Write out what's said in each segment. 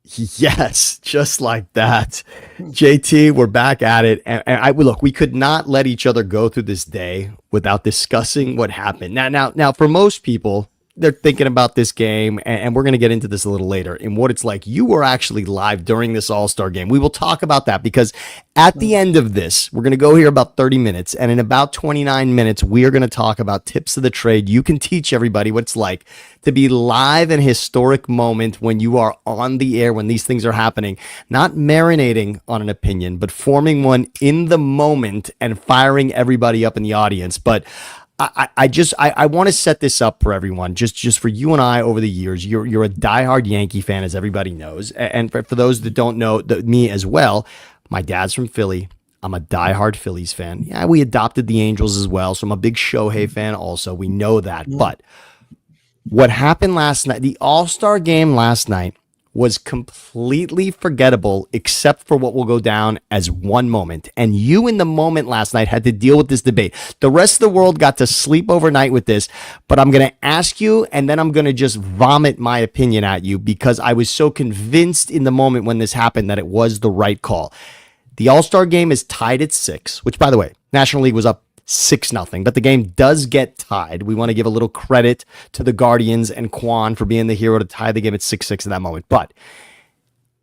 Yes, just like that. JT, we're back at it. And look, we could not let each other go through this day without discussing what happened. Now, for most people, they're thinking about this game, and we're going to get into this a little later in what it's like. You were actually live during this All-Star game. We will talk about that because at the end of this, we're going to go here about 30 minutes, and in about 29 minutes, we are going to talk about tips of the trade. You can teach everybody what it's like to be live in a historic moment when you are on the air, when these things are happening, not marinating on an opinion, but forming one in the moment and firing everybody up in the audience. But I want to set this up for everyone, just for you and I over the years. You're a diehard Yankee fan, as everybody knows. And for those that don't know me as well, my dad's from Philly. I'm a diehard Phillies fan. Yeah, we adopted the Angels as well. So I'm a big Shohei fan also. We know that. But what happened last night, the All-Star game last night, was completely forgettable except for what will go down as one moment. And you in the moment last night had to deal with this debate. The rest of the world got to sleep overnight with this, but I'm going to ask you, and then I'm going to just vomit my opinion at you because I was so convinced in the moment when this happened that it was the right call. The All-Star game is tied at 6, which, by the way, National League was up 6-0, but the game does get tied. We want to give a little credit to the Guardians and Quan for being the hero to tie the game at 6-6 in that moment. But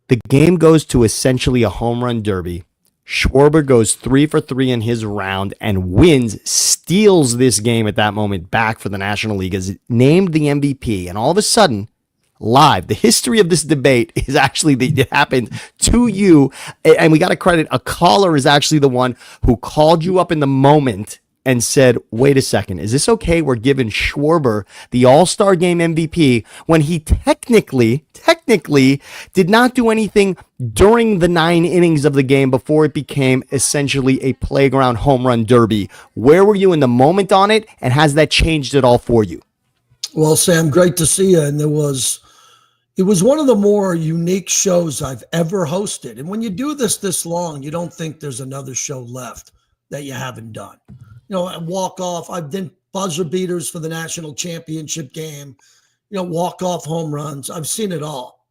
the game goes to essentially a home run derby. Schwarber goes 3 for 3 in his round and wins, steals this game at that moment back for the National League, is named the MVP. And all of a sudden, live, the history of this debate is actually that it happened to you, and we got to credit a caller is actually the one who called you up in the moment and said, wait a second, is this okay? We're giving Schwarber the All-Star Game MVP when he technically did not do anything during the 9 innings of the game before it became essentially a playground home run derby. Where were you in the moment on it, and has that changed at all for you? Well, Sam, great to see you. And it was one of the more unique shows I've ever hosted. And when you do this long, you don't think there's another show left that you haven't done. Walk off. I've done buzzer beaters for the national championship game, walk-off home runs. I've seen it all.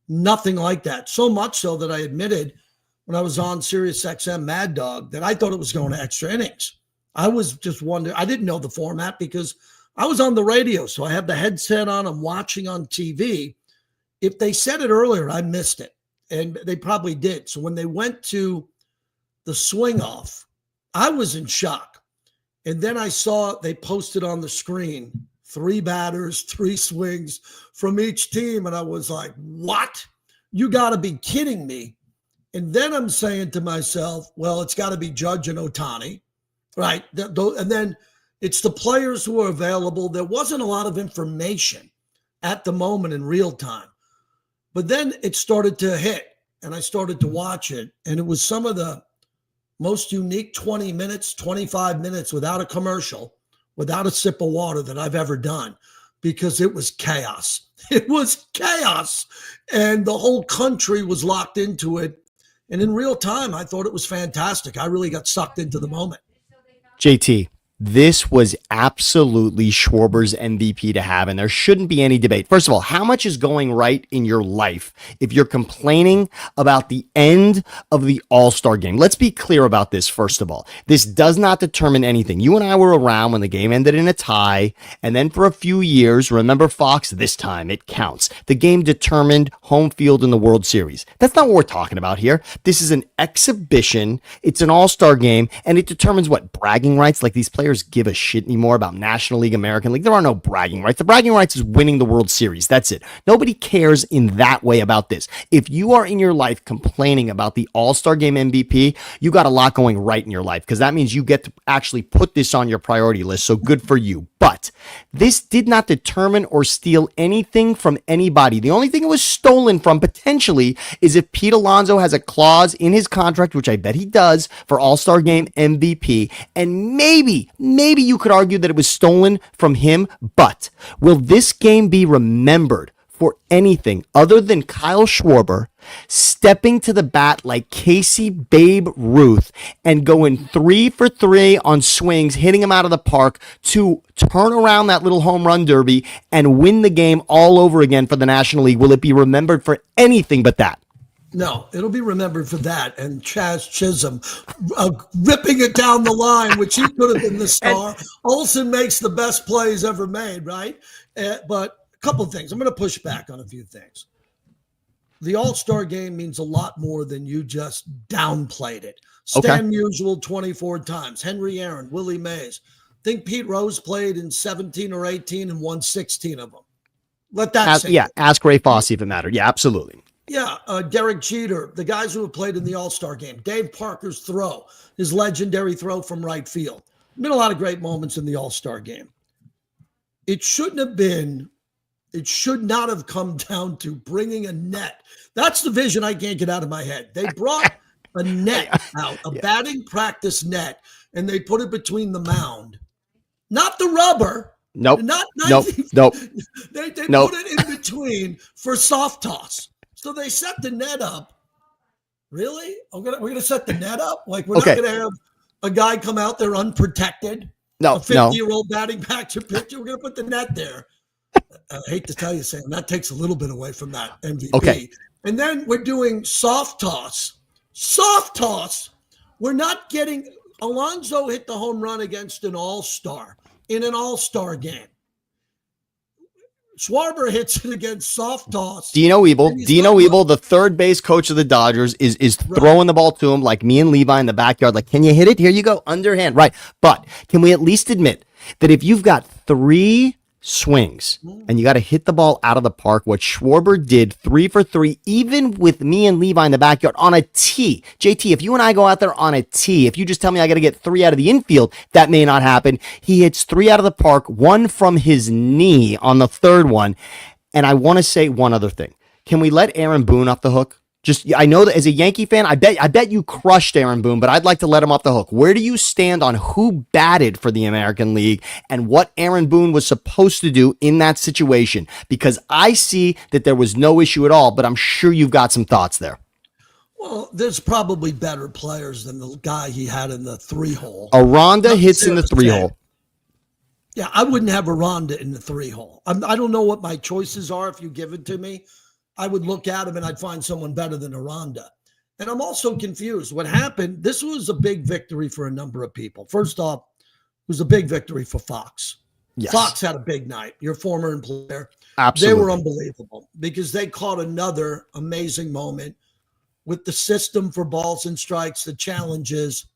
Nothing like that. So much so that I admitted when I was on Sirius XM Mad Dog that I thought it was going to extra innings. I was just wondering. I didn't know the format because I was on the radio, so I have the headset on. I'm watching on TV. If they said it earlier, I missed it, and they probably did. So when they went to the swing off, I was in shock. And then I saw they posted on the screen 3 batters, 3 swings from each team, and I was like, what? You got to be kidding me. And then I'm saying to myself, well, it's got to be Judge and Ohtani, right? And then it's the players who are available. There wasn't a lot of information at the moment in real time. But then it started to hit, and I started to watch it, and it was some of the most unique 20 minutes, 25 minutes without a commercial, without a sip of water that I've ever done, because it was chaos. It was chaos, and the whole country was locked into it. And in real time, I thought it was fantastic. I really got sucked into the moment. JT, this was absolutely Schwarber's MVP to have, and there shouldn't be any debate. First of all, how much is going right in your life if you're complaining about the end of the All-Star game? Let's be clear about this, first of all. This does not determine anything. You and I were around when the game ended in a tie, and then for a few years, remember Fox, this time it counts. The game determined home field in the World Series. That's not what we're talking about here. This is an exhibition. It's an All-Star game, and it determines what? Bragging rights? Like these players give a shit anymore about National League, American League. There are no bragging rights. The bragging rights is winning the World Series. That's it. Nobody cares in that way about this. If you are in your life complaining about the All-Star Game MVP, you got a lot going right in your life because that means you get to actually put this on your priority list. So good for you. But this did not determine or steal anything from anybody. The only thing it was stolen from potentially is if Pete Alonso has a clause in his contract, which I bet he does, for All-Star Game MVP. And maybe you could argue that it was stolen from him. But will this game be remembered for anything other than Kyle Schwarber stepping to the bat like Casey Babe Ruth and going 3 for 3 on swings, hitting him out of the park to turn around that little home run derby and win the game all over again for the National League? Will it be remembered for anything but that? No, it'll be remembered for that. And Chaz Chisholm ripping it down the line, which he could have been the star. Olsen makes the best plays ever made, right? But a couple of things. I'm going to push back on a few things. The All-Star game means a lot more than you just downplayed it. Stan Musial 24 times. Henry Aaron, Willie Mays. I think Pete Rose played in 17 or 18 and won 16 of them. Let that sink in. Ask Ray Fosse if it mattered. Yeah, absolutely. Yeah, Derek Jeter, the guys who have played in the All-Star game. Dave Parker's throw, his legendary throw from right field. Been a lot of great moments in the All-Star game. It should not have come down to bringing a net. That's the vision I can't get out of my head. They brought a net out, a batting practice net, and they put it between the mound. Not the rubber. Nope. Nope. They Nope. put it in between for soft toss. So they set the net up. Really? We're gonna set the net up? Like we're not gonna have a guy come out there unprotected? No, a 50-year-old batting practice pitcher. We're gonna put the net there. I hate to tell you, Sam, that takes a little bit away from that MVP. Okay. And then we're doing soft toss. Soft toss. We're not getting Alonso hit the home run against an all-star in an all-star game. Schwarber hits it against soft toss. Dino Ebel, the third base coach of the Dodgers, is throwing the ball to him like me and Levi in the backyard. Like, can you hit it? Here you go, underhand. Right. But can we at least admit that if you've got 3 swings and you got to hit the ball out of the park, what Schwarber did 3 for 3, even with me and Levi in the backyard on a tee. JT, if you and I go out there on a tee, if you just tell me I got to get 3 out of the infield, that may not happen. He hits 3 out of the park, 1 from his knee on the third one. And I want to say one other thing. Can we let Aaron Boone off the hook? I know that as a Yankee fan, I bet you crushed Aaron Boone, but I'd like to let him off the hook. Where do you stand on who batted for the American League and what Aaron Boone was supposed to do in that situation? Because I see that there was no issue at all, but I'm sure you've got some thoughts there. Well, there's probably better players than the guy he had in the 3-hole. Aranda hits in the 3-hole. Yeah, I wouldn't have Aranda in the 3-hole. I don't know what my choices are if you give it to me. I would look at him and I'd find someone better than Aranda. And I'm also confused. What happened, this was a big victory for a number of people. First off, it was a big victory for Fox. Yes. Fox had a big night. Your former employer. Absolutely. They were unbelievable because they caught another amazing moment with the system for balls and strikes, the challenges,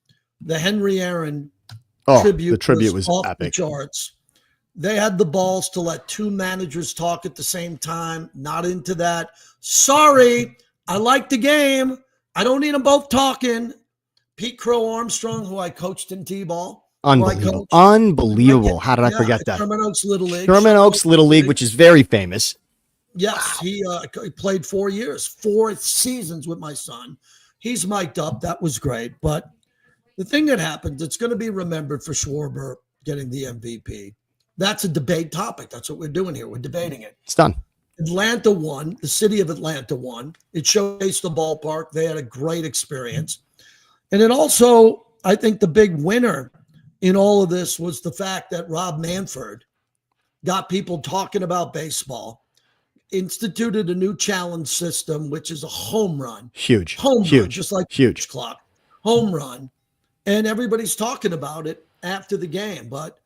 the Henry Aaron tribute. The tribute was off epic. The charts. They had the balls to let 2 managers talk at the same time. Not into that. Sorry, I like the game. I don't need them both talking. Pete Crow Armstrong, who I coached in T-ball. Unbelievable. Unbelievable. How did I forget that? Sherman Oaks Little League. Sherman Oaks Little League, which is very famous. Yes, wow. He played 4 years, 4 seasons with my son. He's mic'd up. That was great. But the thing that happened, it's going to be remembered for Schwarber getting the MVP. That's a debate topic. That's what we're doing here. We're debating it. It's done. Atlanta won. The city of Atlanta won. It showcased the ballpark. They had a great experience. And it also, I think the big winner in all of this was the fact that Rob Manfred got people talking about baseball, instituted a new challenge system, which is a home run. Huge. Home Huge. run, just like Huge clock. Home run. And everybody's talking about it after the game. But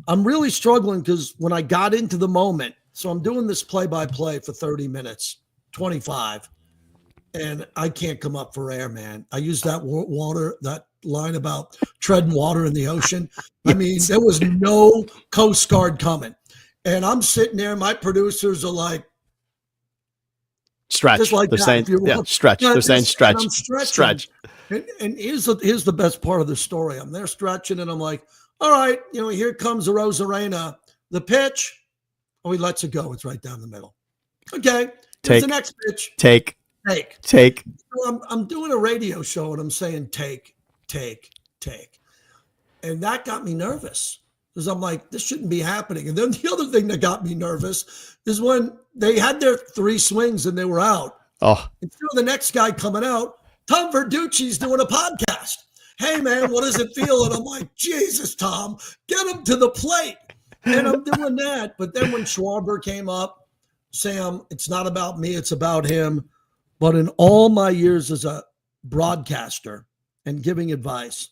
I'm really struggling because when I got into the moment, so I'm doing this play-by-play for 30 minutes, 25, and I can't come up for air, man. I use that that line about treading water in the ocean. I mean, there was no Coast Guard coming. And I'm sitting there, my producers are like, stretch. Just like They're saying, stretch. They're saying stretch. And I'm stretching. Stretch. And here's the best part of the story. I'm there stretching, and I'm like, all right, here comes the Rosarena. The pitch, he lets it go. It's right down the middle. Okay, here's the next pitch. Take. So I'm doing a radio show, and I'm saying take. And that got me nervous because I'm like, this shouldn't be happening. And then the other thing that got me nervous is when they had their 3 swings and they were out. Oh, Instead of the next guy coming out, Tom Verducci's doing a podcast. Hey, man, what does it feel? And I'm like, Jesus, Tom, get him to the plate. And I'm doing that. But then when Schwarber came up, Sam, it's not about me, it's about him. But in all my years as a broadcaster and giving advice,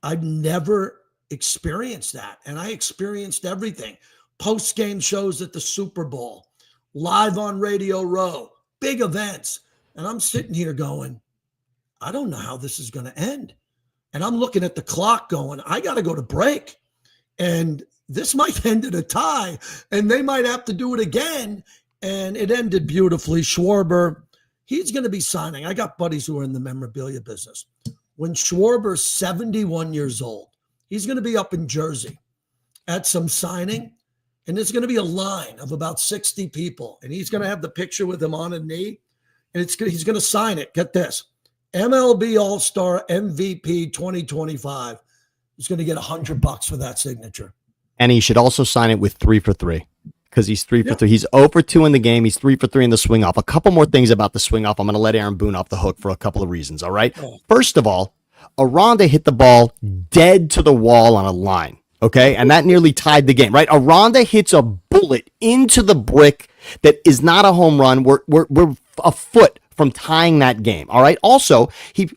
I've never experienced that. And I experienced everything. Post-game shows at the Super Bowl, live on Radio Row, big events. And I'm sitting here going, I don't know how this is going to end. And I'm looking at the clock going, I got to go to break. And this might end in a tie. And they might have to do it again. And it ended beautifully. Schwarber, he's going to be signing. I got buddies who are in the memorabilia business. When Schwarber's 71 years old, he's going to be up in Jersey at some signing. And there's going to be a line of about 60 people. And he's going to have the picture with him on a knee. And he's going to sign it. Get this. MLB All-Star MVP 2025. He's going to get $100 for that signature. and he should also sign it with 3 for 3 because he's 3 for 3. He's 0 for 2 in the game. He's 3 for 3 in the swing off. A couple more things about the swing off. I'm going to let Aaron Boone off the hook for a couple of reasons. All right. First of all, Aranda hit the ball dead to the wall on a line. Okay. And that nearly tied the game, right? Aranda hits a bullet into the brick that is not a home run. We're a foot from tying that game. All right. Also,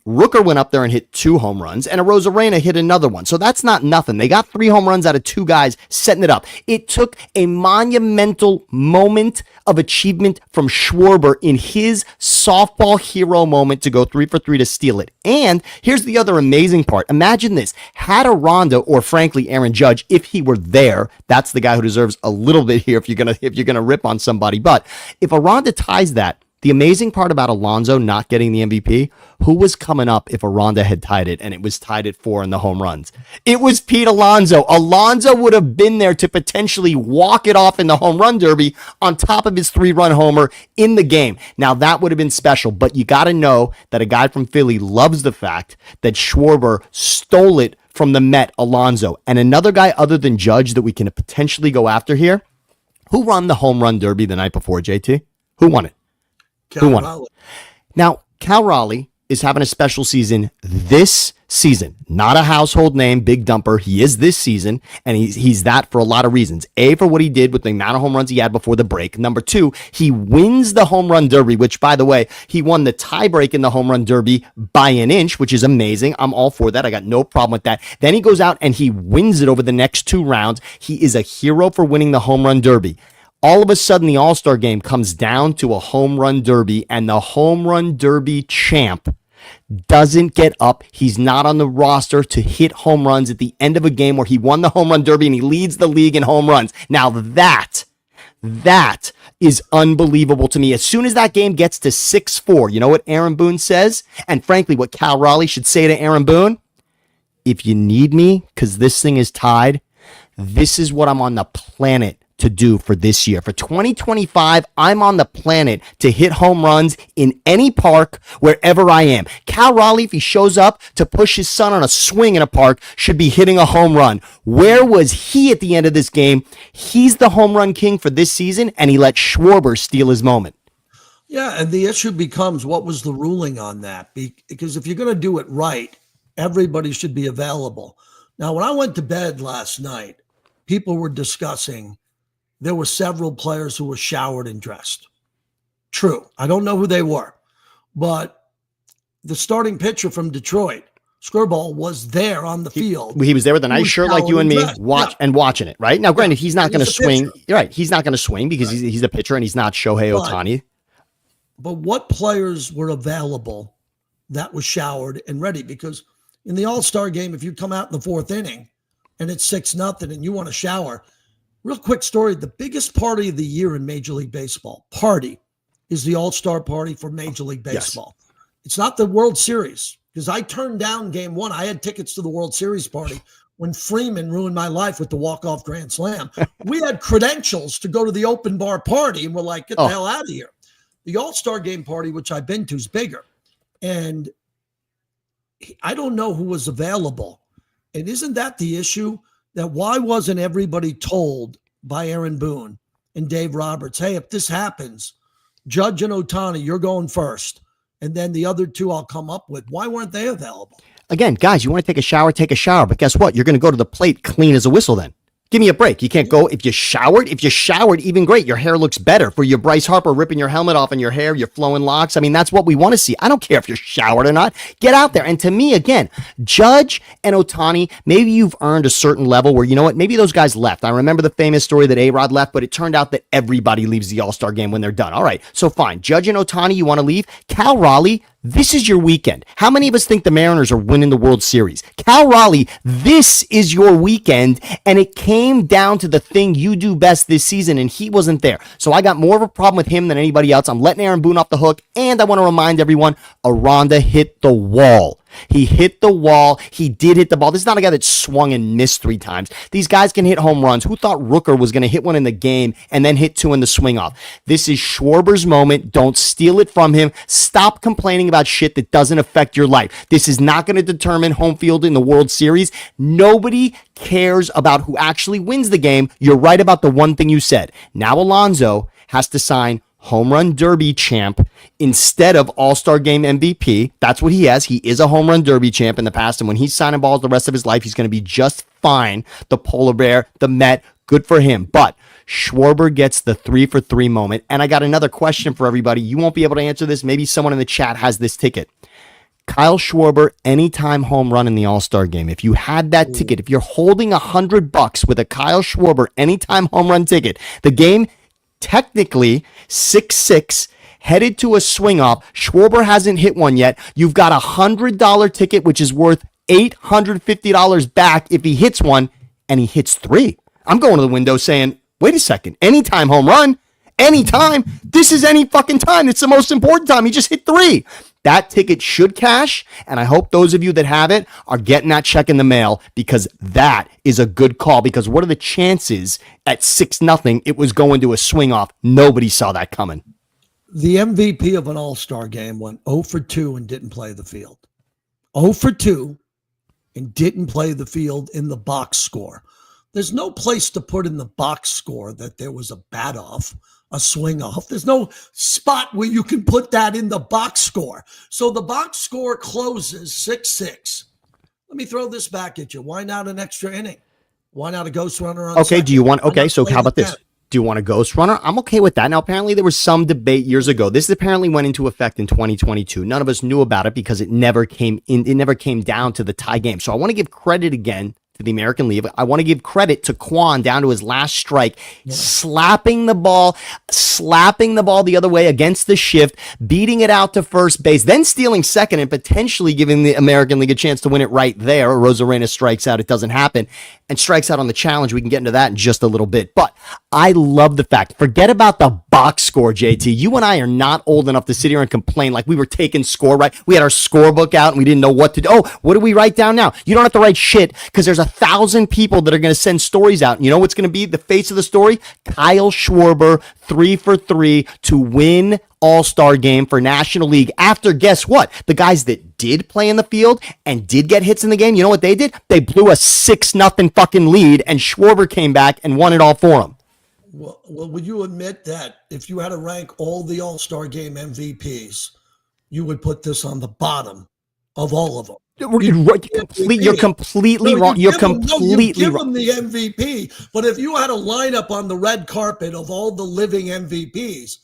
Rooker went up there and hit 2 home runs, and Arozarena hit another one. So that's not nothing. They got 3 home runs out of 2 guys setting it up. It took a monumental moment of achievement from Schwarber in his softball hero moment to go 3 for 3 to steal it. And here's the other amazing part. Imagine this. Had Aranda, or frankly Aaron Judge, if he were there, that's the guy who deserves a little bit here if you're gonna rip on somebody. But if Aranda ties that, the amazing part about Alonso not getting the MVP, who was coming up if Aranda had tied it and it was tied at 4 in the home runs? It was Pete Alonso. Alonso would have been there to potentially walk it off in the home run derby on top of his 3-run homer in the game. Now, that would have been special, but you got to know that a guy from Philly loves the fact that Schwarber stole it from the Met, Alonso. And another guy other than Judge that we can potentially go after here, who won the home run derby the night before, JT? Who won it? Who won it? Now, Cal Raleigh is having a special season this season. Not a household name, big dumper. He is this season, and he's that for a lot of reasons. A, for what he did with the amount of home runs he had before the break. Number 2, he wins the home run derby, which, by the way, he won the tie break in the home run derby by an inch, which is amazing. I'm all for that. I got no problem with that. Then he goes out and he wins it over the next 2 rounds. He is a hero for winning the home run derby. All of a sudden, the All-Star game comes down to a home run derby, and the home run derby champ doesn't get up. He's not on the roster to hit home runs at the end of a game where he won the home run derby and he leads the league in home runs. Now that is unbelievable to me. As soon as that game gets to 6-4, you know what Aaron Boone says? And frankly, what Cal Raleigh should say to Aaron Boone? If you need me, because this thing is tied, this is what I'm on the planet to do for this year. For 2025, I'm on the planet to hit home runs in any park, wherever I am. Cal Raleigh, if he shows up to push his son on a swing in a park, should be hitting a home run. Where was he at the end of this game? He's the home run king for this season, and he let Schwarber steal his moment. Yeah, and the issue becomes, what was the ruling on that? Because if you're going to do it right, everybody should be available. Now, when I went to bed last night, people were discussing there were several players who were showered and dressed. True. I don't know who they were. But the starting pitcher from Detroit, Skirball, was there on the field. He was there with a nice shirt like you and me, watching it, right? Now, granted, he's not going to swing. You're right. He's not going to swing because he's the pitcher and he's not Shohei Ohtani. But what players were available that was showered and ready? Because in the All-Star game, if you come out in the 4th inning and it's 6-0 and you want to shower, real quick story, the biggest party of the year in Major League Baseball is the All-Star party for Major League Baseball. Yes. It's not the World Series, because I turned down Game 1. I had tickets to the World Series party when Freeman ruined my life with the walk-off grand slam. We had credentials to go to the open bar party, and we're like, get the hell out of here. The All-Star game party, which I've been to, is bigger. And I don't know who was available. And isn't that the issue? that why wasn't everybody told by Aaron Boone and Dave Roberts, hey, if this happens, Judge and Ohtani, you're going first. And then the other two I'll come up with. Why weren't they available? Again, guys, you want to take a shower, take a shower. But guess what? You're going to go to the plate clean as a whistle then. Give me a break. You can't go if you showered. If you showered, even great. Your hair looks better. For your Bryce Harper ripping your helmet off and your hair, your flowing locks. I mean, that's what we want to see. I don't care if you're showered or not. Get out there. And to me, again, Judge and Ohtani, maybe you've earned a certain level where, you know what, maybe those guys left. I remember the famous story that A-Rod left, but it turned out that everybody leaves the All-Star game when they're done. All right, so fine. Judge and Ohtani, you want to leave? Cal Raleigh, this is your weekend. How many of us think the Mariners are winning the World Series? Cal Raleigh, this is your weekend, and it came down to the thing you do best this season, and he wasn't there. So I got more of a problem with him than anybody else. I'm letting Aaron Boone off the hook, and I want to remind everyone, Aranda hit the wall. He hit the wall. He did hit the ball. This is not a guy that swung and missed 3 times. These guys can hit home runs. Who thought Rooker was going to hit one in the game and then hit 2 in the swing off? This is Schwarber's moment. Don't steal it from him. Stop complaining about shit that doesn't affect your life. This is not going to determine home field in the World Series. Nobody cares about who actually wins the game. You're right about the one thing you said. Now Alonso has to sign home run derby champ instead of All-Star Game MVP. That's what he has. He is a home run derby champ in the past, and when he's signing balls the rest of his life, he's going to be just fine. The polar bear, the Met, good for him. But Schwarber gets the 3-for-3 moment, and I got another question for everybody. You won't be able to answer this. Maybe someone in the chat has this ticket. Kyle Schwarber, anytime home run in the All-Star game. If you had that ticket, if you're holding $100 with a Kyle Schwarber anytime home run ticket, the game technically 6-6, headed to a swing off. Schwarber hasn't hit one yet. You've got $100 ticket, which is worth $850 back if he hits one, and he hits 3. I'm going to the window saying, wait a second, anytime home run, anytime. This is any fucking time. It's the most important time. He just hit 3. That ticket should cash, and I hope those of you that have it are getting that check in the mail, because that is a good call. Because what are the chances at 6-0 it was going to a swing off? Nobody saw that coming. The MVP of an All-Star game went 0 for 2 and didn't play the field. 0 for 2 and didn't play the field in the box score. There's no place to put in the box score that there was a bat off, a swing off. There's no spot where you can put that in the box score. So the box score closes 6-6. Let me throw this back at you. Why not an extra inning? Why not a ghost runner on Okay, second? do you want, okay, so how about this? Do you want a ghost runner? I'm okay with that. Now, apparently there was some debate years ago. This apparently went into effect in 2022. None of us knew about it because it never came in. It never came down to the tie game. So I want to give credit again to the American League. I want to give credit to Kwan down to his last strike, slapping the ball the other way against the shift, beating it out to first base, then stealing second and potentially giving the American League a chance to win it right there. Rosarena strikes out. It doesn't happen. And strikes out on the challenge. We can get into that in just a little bit. But I love the fact, forget about the box score, JT. You and I are not old enough to sit here and complain like we were taking score, right? We had our scorebook out and we didn't know what to do. Oh, what do we write down now? You don't have to write shit because there's 1,000 people that are going to send stories out. And you know what's going to be the face of the story? Kyle Schwarber, 3 for 3 to win All-Star game for National League after, guess what? The guys that did play in the field and did get hits in the game, you know what they did? They blew a 6-0 fucking lead, and Schwarber came back and won it all for them. Well, would you admit that if you had to rank all the All-Star game MVPs, you would put this on the bottom of all of them? You're completely wrong. You're completely Give him wrong. the MVP, but if you had a lineup on the red carpet of all the living MVPs,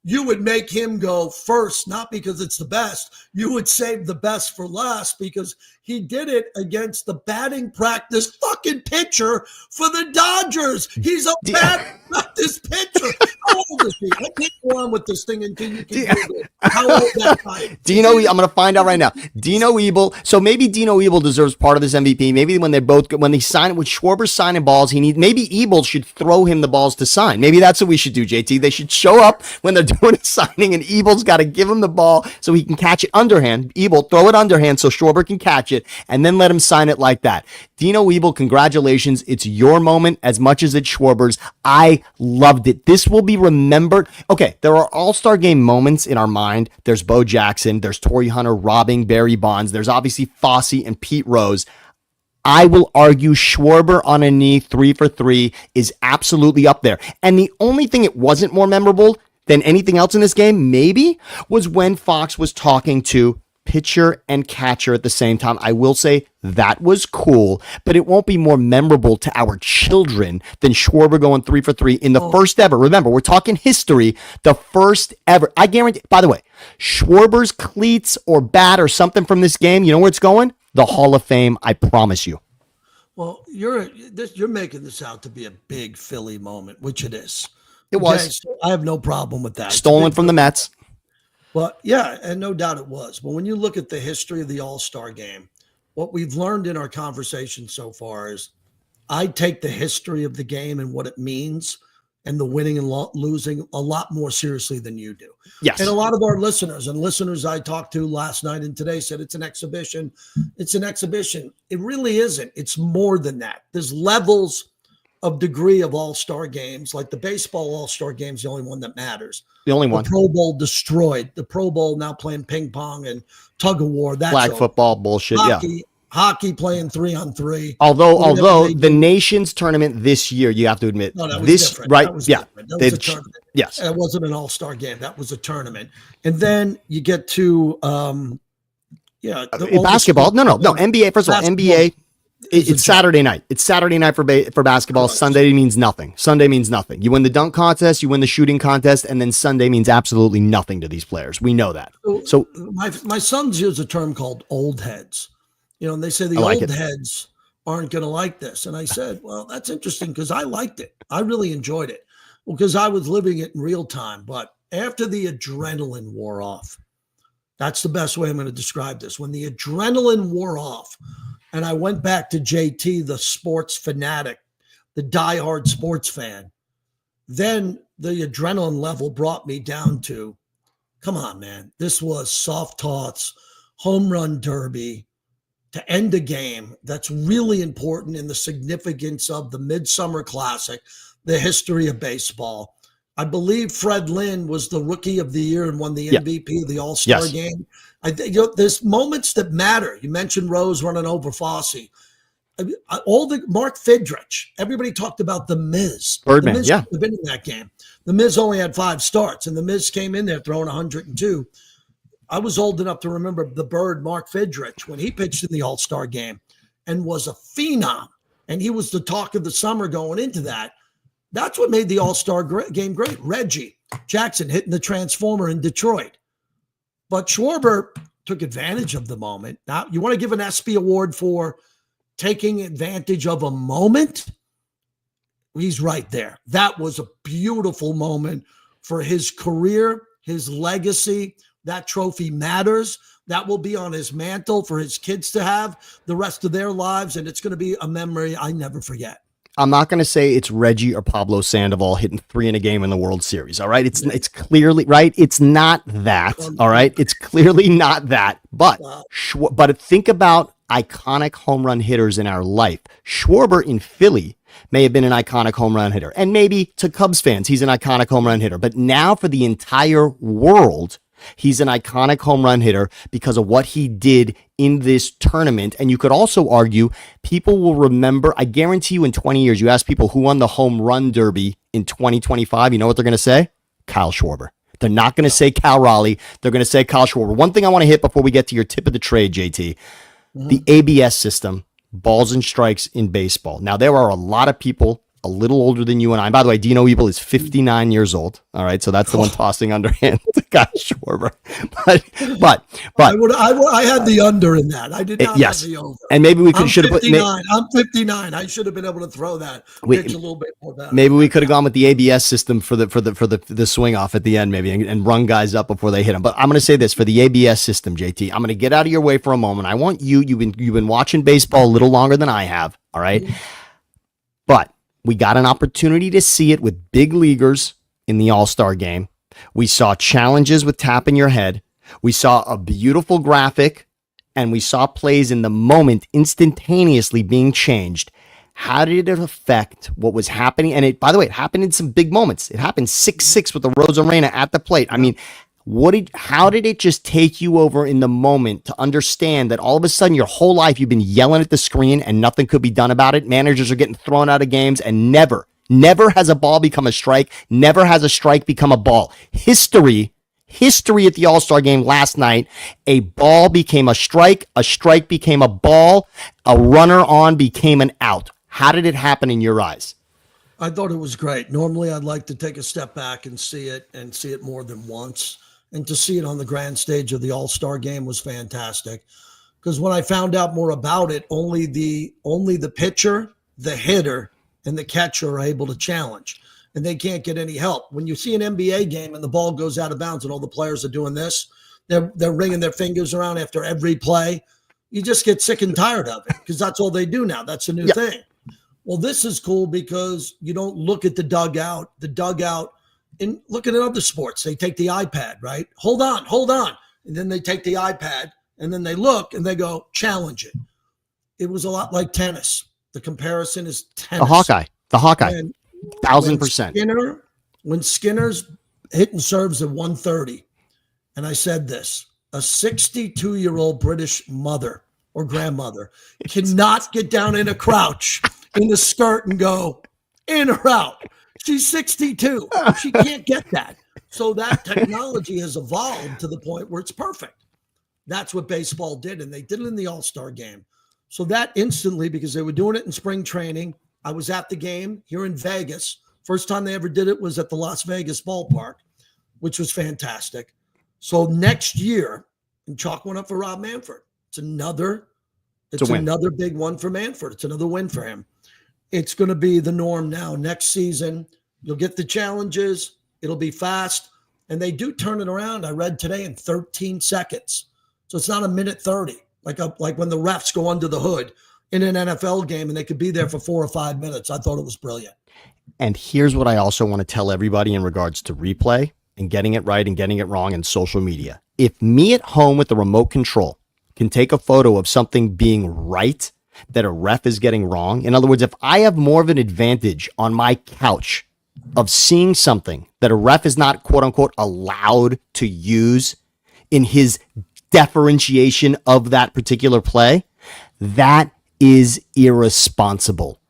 you would make him go first, not because it's the best. You would save the best for last because he did it against the batting practice fucking pitcher for the Dodgers. He's a bad practice pitcher. How old is he? I can't go on with this thing until you can Google it. How old that guy? Dino, I'm going to find out right now. Dino Ebel. So maybe Dino Ebel deserves part of this MVP. Maybe when they sign it with Schwarber signing balls, maybe Ebel should throw him the balls to sign. Maybe that's what we should do, JT. They should show up when they're doing a signing, and Ebel's got to give him the ball so he can catch it underhand. Ebel, throw it underhand so Schwarber can catch it, and then let him sign it like that. Dino Ebel, congratulations. It's your moment as much as it's Schwarber's. I loved it. This will be remembered. Okay, there are All-Star game moments in our mind. There's Bo Jackson. There's Torrey Hunter robbing Barry Bonds. There's obviously Fosse and Pete Rose. I will argue Schwarber on a knee 3 for 3 is absolutely up there. And the only thing it wasn't more memorable than anything else in this game, maybe, was when Fox was talking to pitcher and catcher at the same time. I will say that was cool, but it won't be more memorable to our children than Schwarber going 3 for 3 in the first ever. Remember, we're talking history, the first ever. I guarantee, by the way, Schwarber's cleats or bat or something from this game, you know where it's going? The Hall of Fame, I promise you. Well, you're making this out to be a big Philly moment, which it is. It was. So I have no problem with that. Stolen from the Mets. But yeah, and no doubt it was. But when you look at the history of the All-Star game, what we've learned in our conversation so far is I take the history of the game and what it means and the winning and losing a lot more seriously than you do. Yes. And a lot of our listeners I talked to last night and today said it's an exhibition. It's an exhibition. It really isn't. It's more than that. There's levels of degree of All-Star games. Like the baseball All-Star game is the only one that matters. The only one. The Pro Bowl destroyed. The Pro Bowl now playing ping pong and tug of war. That's flag football bullshit. Hockey playing 3-on-3. Although the nation's tournament this year, you have to admit, no, that was this different. right? That was yeah, different. That was a tournament. Yes, it wasn't an All-Star game. That was a tournament. And then you get to basketball. No, NBA. First of all, NBA. It's Saturday night. It's Saturday night for basketball. Correct. Sunday means nothing. You win the dunk contest, you win the shooting contest, and then Sunday means absolutely nothing to these players. We know that. So my sons use a term called old heads. And they say the old heads aren't going to like this. And I said, well, that's interesting because I liked it. I really enjoyed it because I was living it in real time. But after the adrenaline wore off, that's the best way I'm going to describe this. When the adrenaline wore off, and I went back to JT, the sports fanatic, the diehard sports fan, then the adrenaline level brought me down to, come on, man. This was soft tots, home run derby to end a game that's really important in the significance of the Midsummer Classic, the history of baseball. I believe Fred Lynn was the Rookie of the Year and won the MVP of the All-Star game. I think there's moments that matter. You mentioned Rose running over Fosse. Mark Fidrich. Everybody talked about the Miz. Birdman, the Miz could have been in that game. The Miz only had 5 starts, and the Miz came in there throwing 102. I was old enough to remember the Bird, Mark Fidrich, when he pitched in the All-Star game and was a phenom, and he was the talk of the summer going into that. That's what made the All-Star game great. Reggie Jackson hitting the transformer in Detroit. But Schwarber took advantage of the moment. Now, you want to give an ESPY award for taking advantage of a moment? He's right there. That was a beautiful moment for his career, his legacy. That trophy matters. That will be on his mantle for his kids to have the rest of their lives, and it's going to be a memory I never forget. I'm not going to say it's Reggie or Pablo Sandoval hitting 3 in a game in the World Series. All right. It's clearly right. It's not that. All right. It's clearly not that. But think about iconic home run hitters in our life. Schwarber in Philly may have been an iconic home run hitter. And maybe to Cubs fans, he's an iconic home run hitter. But now for the entire world, he's an iconic home run hitter because of what he did in this tournament. And you could also argue people will remember, I guarantee you in 20 years, you ask people who won the home run derby in 2025, you know what they're going to say? Kyle Schwarber. They're not going to say Cal Raleigh. They're going to say Kyle Schwarber. One thing I want to hit before we get to your tip of the trade, JT, the ABS system, balls and strikes in baseball. Now, there are a lot of people a little older than you and I. By the way, Dino Evil is 59 years old. All right, so that's the one tossing underhand to Kyle Schwarber. But I had the under in that. I did not have the over. And maybe we should have put. I'm 59. I should have been able to throw that pitch a little bit more better. Maybe we could have gone with the ABS system for the swing off at the end, maybe, and run guys up before they hit them. But I'm going to say this for the ABS system, JT. I'm going to get out of your way for a moment. I want you've been watching baseball a little longer than I have. All right, but we got an opportunity to see it with big leaguers in the All-Star game. We saw challenges with tapping your head. We saw a beautiful graphic, and we saw plays in the moment instantaneously being changed. How did it affect what was happening? And by the way, it happened in some big moments. It happened 6-6 with the Rosarena at the plate. I mean, How did it just take you over in the moment to understand that all of a sudden your whole life you've been yelling at the screen and nothing could be done about it? Managers are getting thrown out of games, and never has a ball become a strike. Never has a strike become a ball. History at the All-Star game last night, a ball became a strike became a ball, a runner on became an out. How did it happen in your eyes? I thought it was great. Normally, I'd like to take a step back and see it more than once. And to see it on the grand stage of the All-Star game was fantastic. Because when I found out more about it, only the pitcher, the hitter, and the catcher are able to challenge. And they can't get any help. When you see an NBA game and the ball goes out of bounds and all the players are doing this, they're wringing their fingers around after every play, you just get sick and tired of it because that's all they do now. That's a new thing. Well, this is cool because you don't look at the dugout. The dugout, and look at other sports. They take the iPad, right? Hold on. And then they take the iPad and then they look and they go, challenge it. It was a lot like tennis. The comparison is tennis. The Hawkeye. And 1,000%. When Skinner's hitting serves at 130, and I said this, a 62-year-old British mother or grandmother cannot get down in a crouch in the skirt and go in or out. She's 62. She can't get that. So that technology has evolved to the point where it's perfect. That's what baseball did, and they did it in the All-Star game. So that instantly, because they were doing it in spring training, I was at the game here in Vegas. First time they ever did it was at the Las Vegas ballpark, which was fantastic. So next year, and chalk one up for Rob Manfred. It's another big one for Manfred. It's another win for him. It's going to be the norm now. Next season, you'll get the challenges. It'll be fast. And they do turn it around, I read today, in 13 seconds. So it's not a minute 30, like when the refs go under the hood in an NFL game and they could be there for 4 or 5 minutes. I thought it was brilliant. And here's what I also want to tell everybody in regards to replay and getting it right and getting it wrong in social media. If me at home with the remote control can take a photo of something being right that a ref is getting wrong, in other words, if I have more of an advantage on my couch of seeing something that a ref is not, quote unquote, allowed to use in his differentiation of that particular play, that is irresponsible.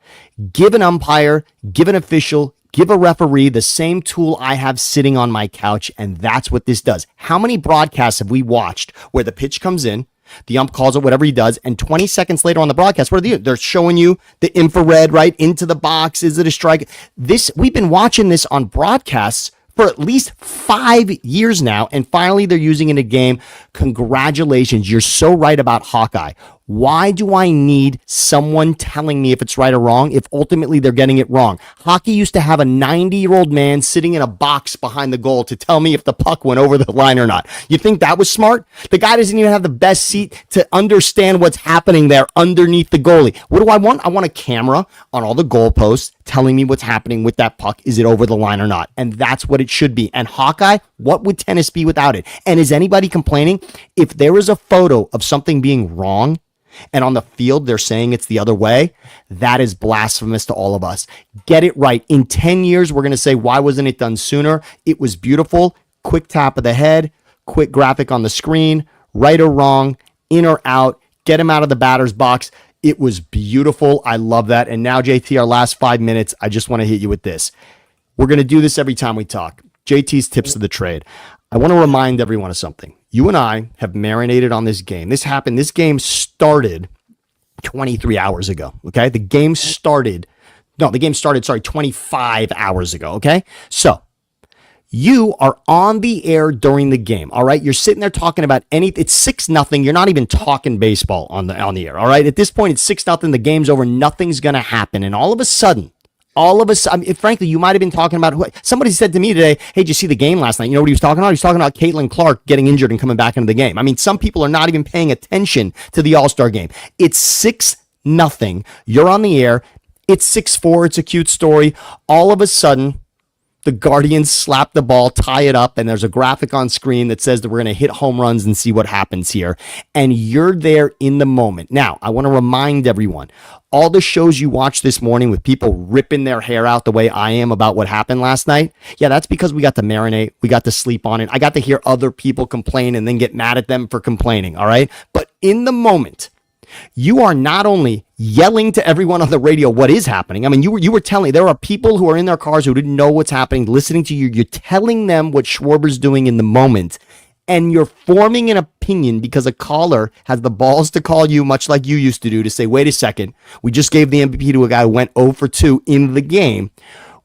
Give an umpire, give an official, give a referee the same tool I have sitting on my couch, and that's what this does. How many broadcasts have we watched where the pitch comes in, the ump calls it, whatever he does, and 20 seconds later on the broadcast, what are they? They're showing you the infrared, right, into the box. Is it a strike? We've been watching this on broadcasts for at least 5 years now, and finally they're using it in a game. Congratulations. You're so right about Hawkeye. Why do I need someone telling me if it's right or wrong if ultimately they're getting it wrong? Hockey used to have a 90-year-old man sitting in a box behind the goal to tell me if the puck went over the line or not. You think that was smart? The guy doesn't even have the best seat to understand what's happening there underneath the goalie. What do I want? I want a camera on all the goalposts telling me what's happening with that puck. Is it over the line or not? And that's what it should be. And Hawkeye, what would tennis be without it? And is anybody complaining? If there is a photo of something being wrong, and on the field they're saying it's the other way, that is blasphemous to all of us. Get it right. In 10 years, we're going to say, why wasn't it done sooner? It was beautiful. Quick tap of the head, quick graphic on the screen, right or wrong, in or out, get him out of the batter's box. It was beautiful. I love that. And now, JT, our last 5 minutes, I just want to hit you with this. We're going to do this every time we talk. JT's tips of the trade. I want to remind everyone of something. You and I have marinated on this game. This game started 23 hours ago, okay? The game started 25 hours ago, okay? So you are on the air during the game, all right? You're sitting there talking about it's 6-0. You're not even talking baseball on the air, all right? At this point, it's 6-0. The game's over. Nothing's going to happen. And all of a sudden, frankly, you might have been talking about, somebody said to me today, hey, did you see the game last night? You know what he was talking about? He was talking about Caitlin Clark getting injured and coming back into the game. I mean, some people are not even paying attention to the All-Star game. It's 6-0. You're on the air. It's 6-4. It's a cute story. All of a sudden, the Guardians slap the ball, tie it up, and there's a graphic on screen that says that we're going to hit home runs and see what happens here. And you're there in the moment. Now, I want to remind everyone, all the shows you watched this morning with people ripping their hair out the way I am about what happened last night, yeah, that's because we got to marinate. We got to sleep on it. I got to hear other people complain and then get mad at them for complaining, all right? But in the moment, you are not only yelling to everyone on the radio what is happening. I mean, you were telling, there are people who are in their cars who didn't know what's happening, listening to you. You're telling them what Schwarber's doing in the moment, and you're forming an opinion because a caller has the balls to call you, much like you used to do, to say, wait a second, we just gave the MVP to a guy who went 0 for 2 in the game.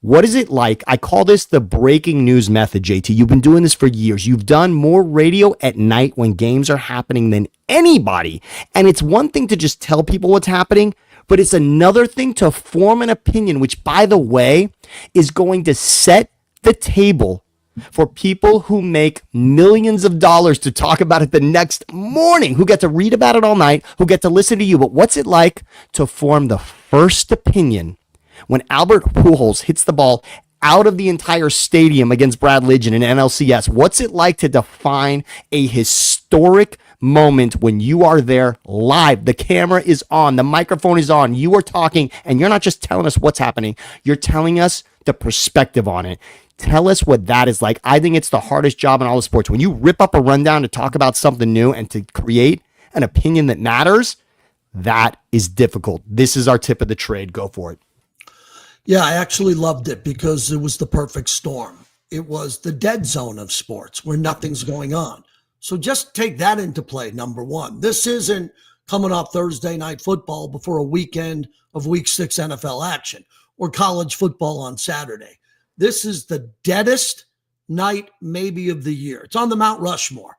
What is it like? I call this the breaking news method, JT. You've been doing this for years. You've done more radio at night when games are happening than anybody. And it's one thing to just tell people what's happening, but it's another thing to form an opinion, which, by the way, is going to set the table for people who make millions of dollars to talk about it the next morning, who get to read about it all night, who get to listen to you. But what's it like to form the first opinion when Albert Pujols hits the ball out of the entire stadium against Brad Lidge in an NLCS? What's it like to define a historic moment when you are there live? The camera is on, the microphone is on, you are talking, and you're not just telling us what's happening, you're telling us the perspective on it. Tell us what that is like. I think it's the hardest job in all of sports. When you rip up a rundown to talk about something new and to create an opinion that matters, that is difficult. This is our tip of the trade. Go for it. Yeah, I actually loved it because it was the perfect storm. It was the dead zone of sports where nothing's going on. So just take that into play, number one. This isn't coming off Thursday night football before a weekend of week 6 NFL action or college football on Saturday. This is the deadest night maybe of the year. It's on the Mount Rushmore.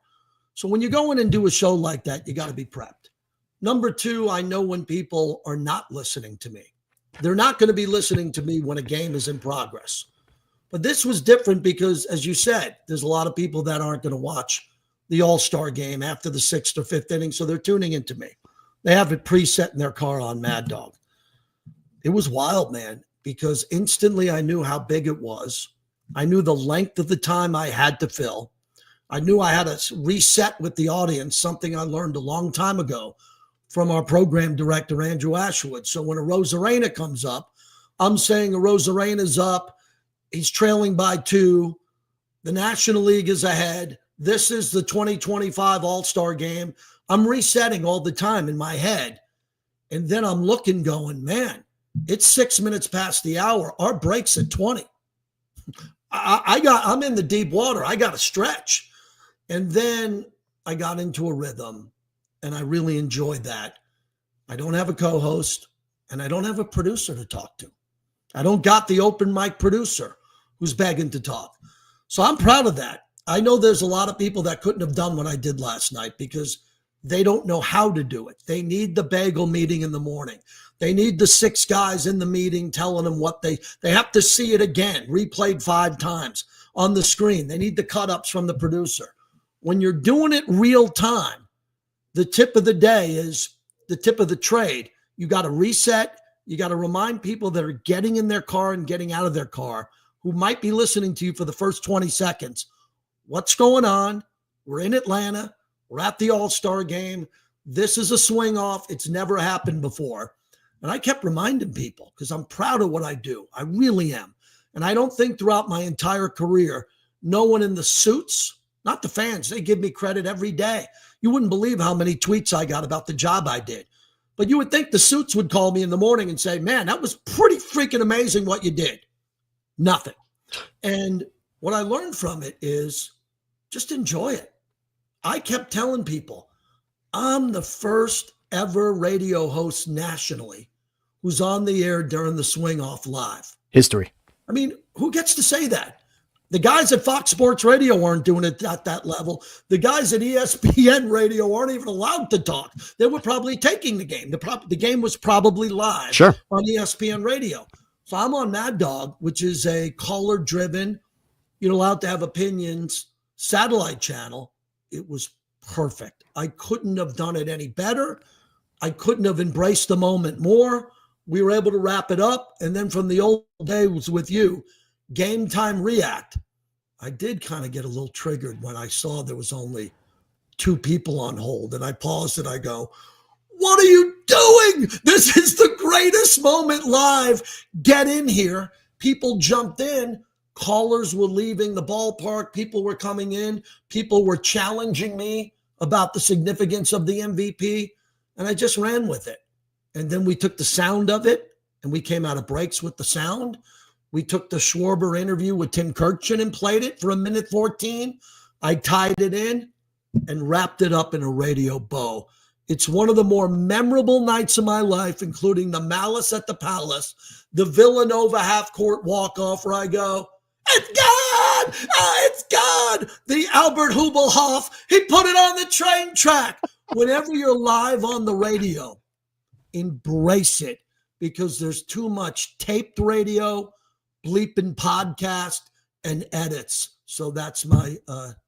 So when you go in and do a show like that, you got to be prepped. Number two, I know when people are not listening to me. They're not going to be listening to me when a game is in progress. But this was different because, as you said, there's a lot of people that aren't going to watch the All-Star game after the 6th or 5th inning, so they're tuning into me. They have it preset in their car on Mad Dog. It was wild, man, because instantly I knew how big it was. I knew the length of the time I had to fill. I knew I had to reset with the audience, something I learned a long time ago from our program director, Andrew Ashwood. So when a Rosarena comes up, I'm saying a Rosarena's up. He's trailing by 2. The National League is ahead. This is the 2025 All-Star game. I'm resetting all the time in my head. And then I'm looking going, man, it's 6 minutes past the hour. Our break's at 20. I'm in the deep water. I got to stretch. And then I got into a rhythm, and I really enjoyed that. I don't have a co-host, and I don't have a producer to talk to. I don't got the open mic producer who's begging to talk. So I'm proud of that. I know there's a lot of people that couldn't have done what I did last night because they don't know how to do it. They need the bagel meeting in the morning. They need the 6 guys in the meeting telling them what they have to see it again, replayed 5 times on the screen. They need the cut-ups from the producer. When you're doing it real time, the tip of the day is the tip of the trade. You got to reset. You got to remind people that are getting in their car and getting out of their car who might be listening to you for the first 20 seconds. What's going on? We're in Atlanta. We're at the All-Star game. This is a swing off. It's never happened before. And I kept reminding people because I'm proud of what I do. I really am. And I don't think throughout my entire career, no one in the suits, not the fans, they give me credit every day. You wouldn't believe how many tweets I got about the job I did. But you would think the suits would call me in the morning and say, man, that was pretty freaking amazing what you did. Nothing. And what I learned from it is just enjoy it. I kept telling people, I'm the first ever radio host nationally who's on the air during the swing off live. History. I mean, who gets to say that? The guys at Fox Sports Radio aren't doing it at that level. The guys at ESPN Radio aren't even allowed to talk. They were probably taking the game. The game was probably live on ESPN Radio. So I'm on Mad Dog, which is a caller-driven, you're allowed to have opinions, satellite channel. It was perfect. I couldn't have done it any better. I couldn't have embraced the moment more. We were able to wrap it up. And then from the old days with you, Game time react. I did kind of get a little triggered when I saw there was only 2 people on hold, and I paused and I go, what are you doing? This is the greatest moment live. Get in here. People jumped in. Callers were leaving the ballpark. People were coming in. People were challenging me about the significance of the MVP, and I just ran with it. And then we took the sound of it, and we came out of breaks with the sound. We took the Schwarber interview with Tim Kirchin and played it for 1:14. I tied it in and wrapped it up in a radio bow. It's one of the more memorable nights of my life, including the Malice at the Palace, the Villanova half-court walk-off where I go, it's gone! It's gone! The Albert Hubelhoff, he put it on the train track. Whenever you're live on the radio, embrace it, because there's too much taped radio, bleeping podcast, and edits. So that's my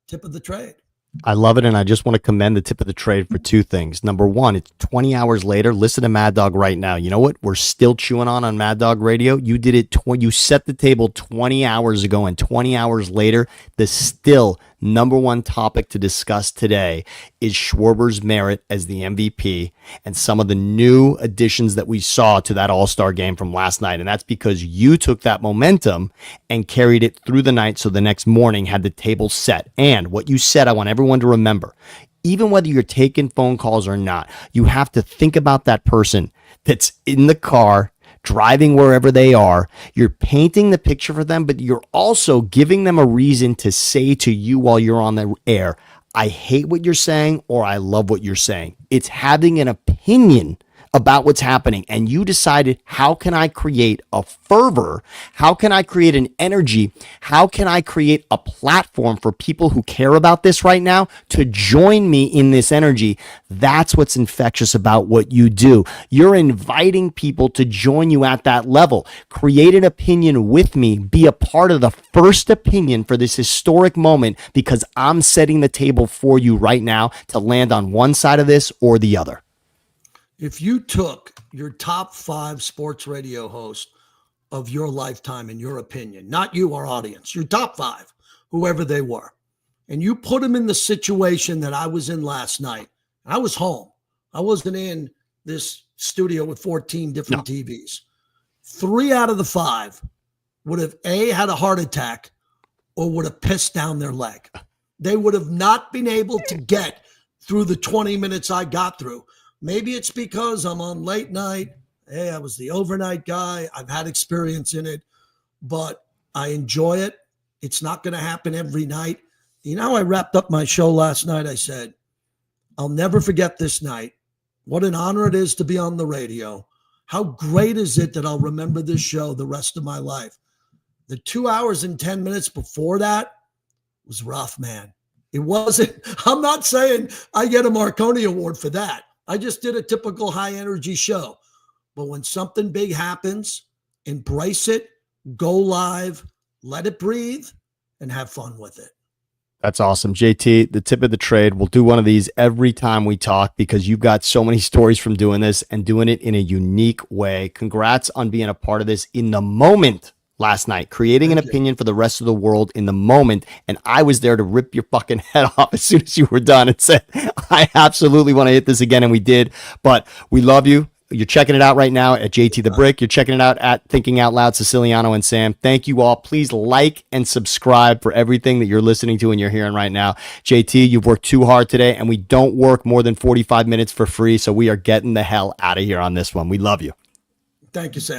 tip of the trade. I love it, and I just want to commend the tip of the trade for 2 things. Number one, it's 20 hours later. Listen to Mad Dog right now. You know what we're still chewing on Mad Dog Radio? You did it. You set the table 20 hours ago, and 20 hours later, the still number one topic to discuss today is Schwarber's merit as the MVP and some of the new additions that we saw to that All-Star game from last night. And that's because you took that momentum and carried it through the night, so the next morning had the table set. And what you said, I want everyone to remember, even whether you're taking phone calls or not, you have to think about that person that's in the car driving wherever they are. You're painting the picture for them, but you're also giving them a reason to say to you while you're on the air, I hate what you're saying, or I love what you're saying. It's having an opinion about what's happening, and you decided, how can I create a fervor? How can I create an energy? How can I create a platform for people who care about this right now to join me in this energy? That's what's infectious about what you do. You're inviting people to join you at that level. Create an opinion with me. Be a part of the first opinion for this historic moment, because I'm setting the table for you right now to land on one side of this or the other. If you took your top 5 sports radio hosts of your lifetime, in your opinion, not you, our audience, your top 5, whoever they were, and you put them in the situation that I was in last night, I was home. I wasn't in this studio with 14 different TVs. 3 out of the 5 would have A, had a heart attack, or would have pissed down their leg. They would have not been able to get through the 20 minutes I got through. Maybe it's because I'm on late night. Hey, I was the overnight guy. I've had experience in it, but I enjoy it. It's not going to happen every night. You know, I wrapped up my show last night. I said, I'll never forget this night. What an honor it is to be on the radio. How great is it that I'll remember this show the rest of my life? The 2 hours and 10 minutes before that was rough, man. It wasn't. I'm not saying I get a Marconi Award for that. I just did a typical high energy show. But when something big happens, embrace it, go live, let it breathe, and have fun with it. That's awesome. JT, the tip of the trade. We'll do one of these every time we talk, because you've got so many stories from doing this and doing it in a unique way. Congrats on being a part of this in the moment last night, creating an opinion for the rest of the world in the moment. And I was there to rip your fucking head off as soon as you were done and said, I absolutely want to hit this again. And we did. But we love you. You're checking it out right now at JT the Brick. You're checking it out at Thinking Out Loud, Siciliano and Sam. Thank you all. Please like and subscribe for everything that you're listening to and you're hearing right now. JT, you've worked too hard today, and we don't work more than 45 minutes for free. So we are getting the hell out of here on this one. We love you. Thank you, Sam.